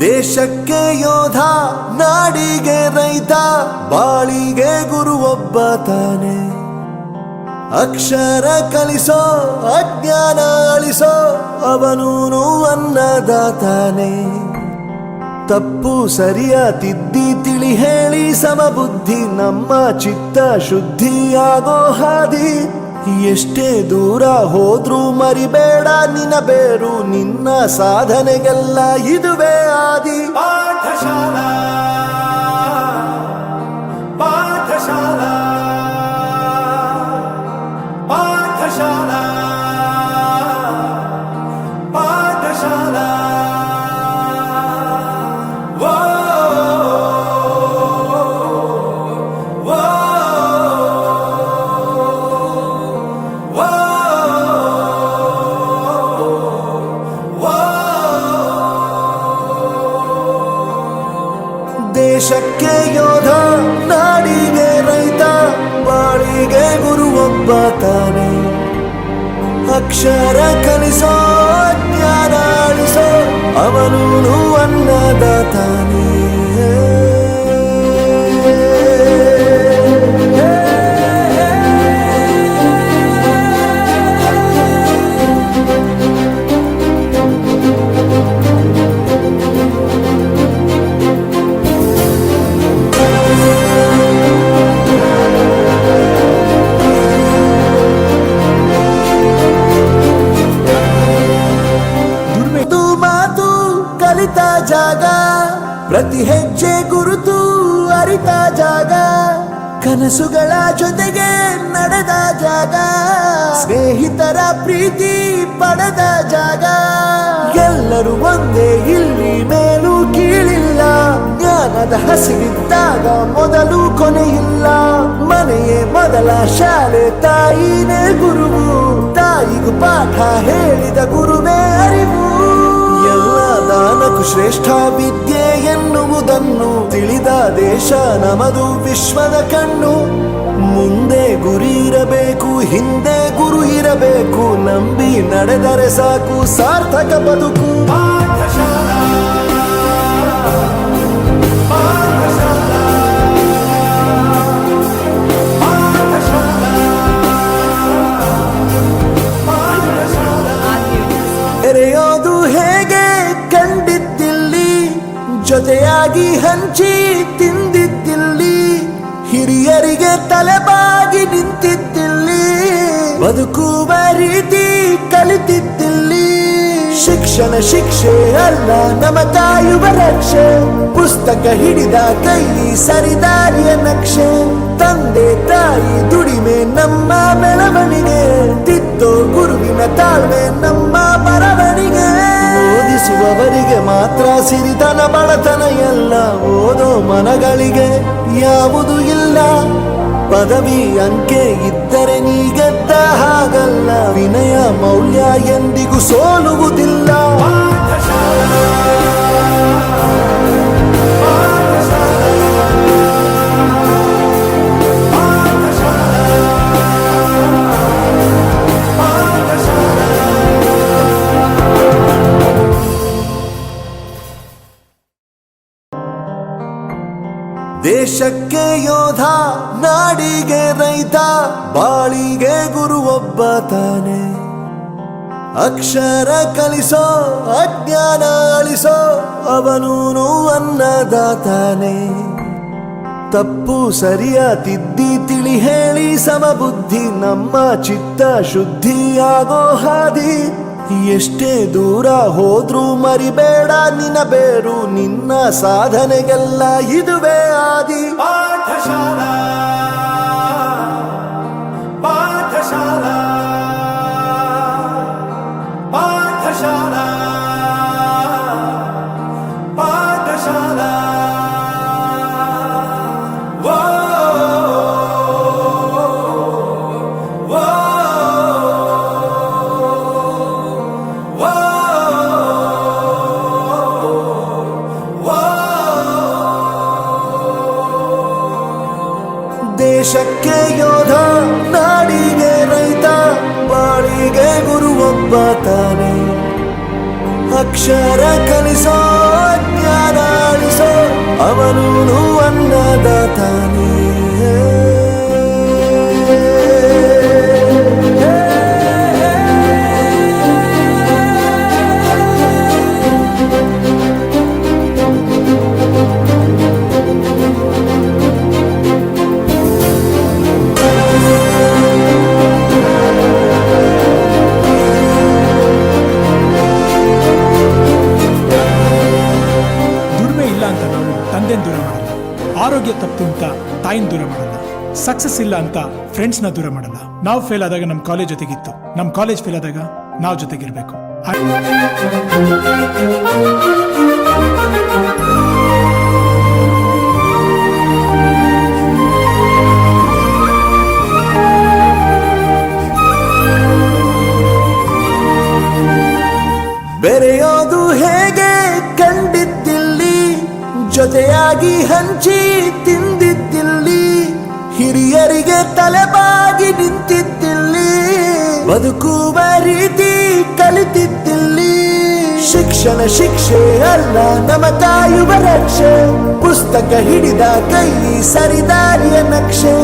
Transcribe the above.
ದೇಶಕ್ಕೆ ಯೋಧ, ನಾಡಿಗೆ ರೈತ, ಬಾಳಿಗೆ ಗುರು ಒಬ್ಬ ತಾನೆ. ಅಕ್ಷರ ಕಲಿಸೋ, ಅಜ್ಞಾನ ಅಳಿಸೋ, ಅವನೂನು ಅನ್ನದಾತಾನೆ. ತಪ್ಪು ಸರಿಯ ತಿದ್ದಿ ತಿಳಿ ಹೇಳಿ ಸಮಬುದ್ಧಿ, ನಮ್ಮ ಚಿತ್ತ ಶುದ್ಧಿಯಾಗೋ ಹಾದಿ. ಎಷ್ಟೇ ದೂರ ಹೋದ್ರೂ ಮರಿಬೇಡ ನಿನ್ನ ಬೇರು, ನಿನ್ನ ಸಾಧನೆಗೆಲ್ಲ ಇದುವೇ ಆದಿ. ಪಾಠಶಾಲಾ ಪಾಠಶಾಲಾ ಪಾಠಶಾಲಾ ಪಾಠಶಾಲಾ. ದೇಶಕ್ಕೆ ಯೋಧ, ನಾಡಿಗೆ ರೈತ, ಬಾಳಿಗೆ ಗುರು ಒಬ್ಬ ತಾನೆ. ಅಕ್ಷರ ಕಲಿಸೋ, ಜ್ಞಾನ ಅಳಿಸೋ, ಅವನೂನು ಅನ್ನದಾತಾನೆ. ಜಾಗ, ಪ್ರತಿ ಹೆಜ್ಜೆ ಗುರುತು ಅರಿತ ಜಾಗ, ಕನಸುಗಳ ಜೊತೆಗೆ ನಡೆದ ಜಾಗ, ಸ್ನೇಹಿತರ ಪ್ರೀತಿ ಪಡೆದ ಜಾಗ. ಎಲ್ಲರೂ ಒಂದೇ, ಇಲ್ಲಿ ಮೇಲೂ ಕೀಳಿಲ್ಲ, ಜ್ಞಾನದ ಹಸಿವಿದ್ದಾಗ ಮೊದಲು ಕೊನೆಯಿಲ್ಲ. ಮನೆಯೇ ಮೊದಲ ಶಾಲೆ, ತಾಯಿನೇ ಗುರುವು, ತಾಯಿಗೂ ಪಾಠ ಹೇಳಿದ ಗುರುವೇ ಅರಿವು. ದಾನಕ್ಕೂ ಶ್ರೇಷ್ಠ ವಿದ್ಯೆ ಎನ್ನುವುದನ್ನು ತಿಳಿದ ದೇಶ ನಮದು, ವಿಶ್ವದ ಕಣ್ಣು. ಮುಂದೆ ಗುರಿ ಇರಬೇಕು, ಹಿಂದೆ ಗುರು ಇರಬೇಕು, ನಂಬಿ ನಡೆದರೆ ಸಾಕು ಸಾರ್ಥಕ ಬದುಕು. ಪಾಠಶಾಲಾ ಪಾಠಶಾಲಾ ಪಾಠಶಾಲಾ ಪಾಠಶಾಲಾ. ಎರೆಯೋದು ಹೇಗೆ ಕಂಡಿದ್ದಿಲ್ಲಿ, ಜೊತೆಯಾಗಿ ಹಂಚಿ ತಿಂದಿದ್ದಿಲ್ಲಿ, ಹಿರಿಯರಿಗೆ ತಲೆಬಾಗಿ ನಿಂತಿದ್ದಿಲ್ಲಿ, ಬದುಕುವ ರೀತಿ ಕಲಿತಿದ್ದಿಲ್ಲಿ. ಶಿಕ್ಷಣ ಶಿಕ್ಷೆ ಅಲ್ಲ, ನಮ ಕಾಯುವ ರಕ್ಷೆ, ಪುಸ್ತಕ ಹಿಡಿದ ಕೈ ಸರಿದಾರಿಯ ನಕ್ಷೆ. ತಂದೆ ತಾಯಿ ದುಡಿಮೆ ನಮ್ಮ ಬೆಳವಣಿಗೆ, ತಿದ್ದೋ ಗುರುವಿನ ತಾಳ್ಮೆ ನಮ್ಮ ಬರವಣಿಗೆ. ಓದಿಸುವವರಿಗೆ ಮಾತ್ರ ಸಿರಿತನ ಬಡತನ ಎಲ್ಲ, ಓದೋ ಮನಗಳಿಗೆ ಯಾವುದು ಇಲ್ಲ. ಪದವಿ ಅಂಕೆ ಇದ್ದರೆ ನೀ ಗೆದ್ದ ಹಾಗಲ್ಲ, ವಿನಯ ಮೌಲ್ಯ ಎಂದಿಗೂ ಸೋಲುವುದಿಲ್ಲ. ದೇಶಕ್ಕೆ ಯೋಧ, ನಾಡಿಗೆ ರೈತ, ಬಾಳಿಗೆ ಗುರು ಒಬ್ಬ ತಾನೆ. ಅಕ್ಷರ ಕಲಿಸೋ, ಅಜ್ಞಾನ ಅಳಿಸೋ, ಅವನೂನು ಅನ್ನದಾತಾನೆ. ತಪ್ಪು ಸರಿಯ ತಿದ್ದಿ ತಿಳಿ ಹೇಳಿ ಸಮಬುದ್ಧಿ, ನಮ್ಮ ಚಿತ್ತ ಶುದ್ಧಿಯಾಗೋ ಹಾದಿ. ಎಷ್ಟೇ ದೂರ ಹೋದ್ರೂ ಮರಿಬೇಡ ನಿನ್ನ ಬೇರು, ನಿನ್ನ ಸಾಧನೆಗೆಲ್ಲ ಇದುವೇ ಆದಿ. ಪಾಠಶಾಲಾ ಪಾಠಶಾಲಾ ಪಾಠಶಾಲಾ ಪಾಠಶಾಲಾ. ದೇಶಕ್ಕೆ ಯೋಧ, ನಾಡಿಗೆ ರೈತ, ಬಾಳಿಗೆ ಗುರು ಒಬ್ಬ ತಾನೆ. ಅಕ್ಷರ ಕಲಿಸೋ ಜ್ಞಾನ ಅಳಿಸೋ ಅವನೂನು ಅನ್ನದಾತಾನೇ. ದುಡಿಮೆ ಇಲ್ಲ ಅಂತ ನಾವು ತಂದೆನ ದೂರ ಮಾಡಲ್ಲ, ಆರೋಗ್ಯ ತಪ್ಪು ಅಂತ ತಾಯಿನ ದೂರ ಮಾಡಲ್ಲ, ಸಕ್ಸಸ್ ಇಲ್ಲ ಅಂತ ಫ್ರೆಂಡ್ಸ್ನ ದೂರ ಮಾಡಲ್ಲ. ನಾವು ಫೇಲ್ ಆದಾಗ ನಮ್ಮ ಕಾಲೇಜ್ ಜೊತೆಗಿತ್ತು, ನಮ್ಮ ಕಾಲೇಜ್ ಫೇಲ್ ಆದಾಗ ನಾವು ಜೊತೆಗಿರ್ಬೇಕು. ಬೆರೆಯೋದು ಹೇಗೆ ಕಂಡಿದ್ದಿಲ್ಲಿ, ಜೊತೆಯಾಗಿ ಹಂಚಿ ತಿಂದಿದ್ದಿಲ್ಲಿ, ಹಿರಿಯರಿಗೆ ತಲೆಬಾಗಿ ನಿಂತಿದ್ದಿಲ್ಲಿ, ಬದುಕುವ ರೀತಿ ಕಲಿತಿದ್ದಿಲ್ಲಿ. ಶಿಕ್ಷಣ ಶಿಕ್ಷೆ ಅಲ್ಲ ನಮ ಕಾಯುವ ರಕ್ಷೆ, ಪುಸ್ತಕ ಹಿಡಿದ ಕೈ ಸರಿದಾರಿಯ ನಕ್ಷೆ.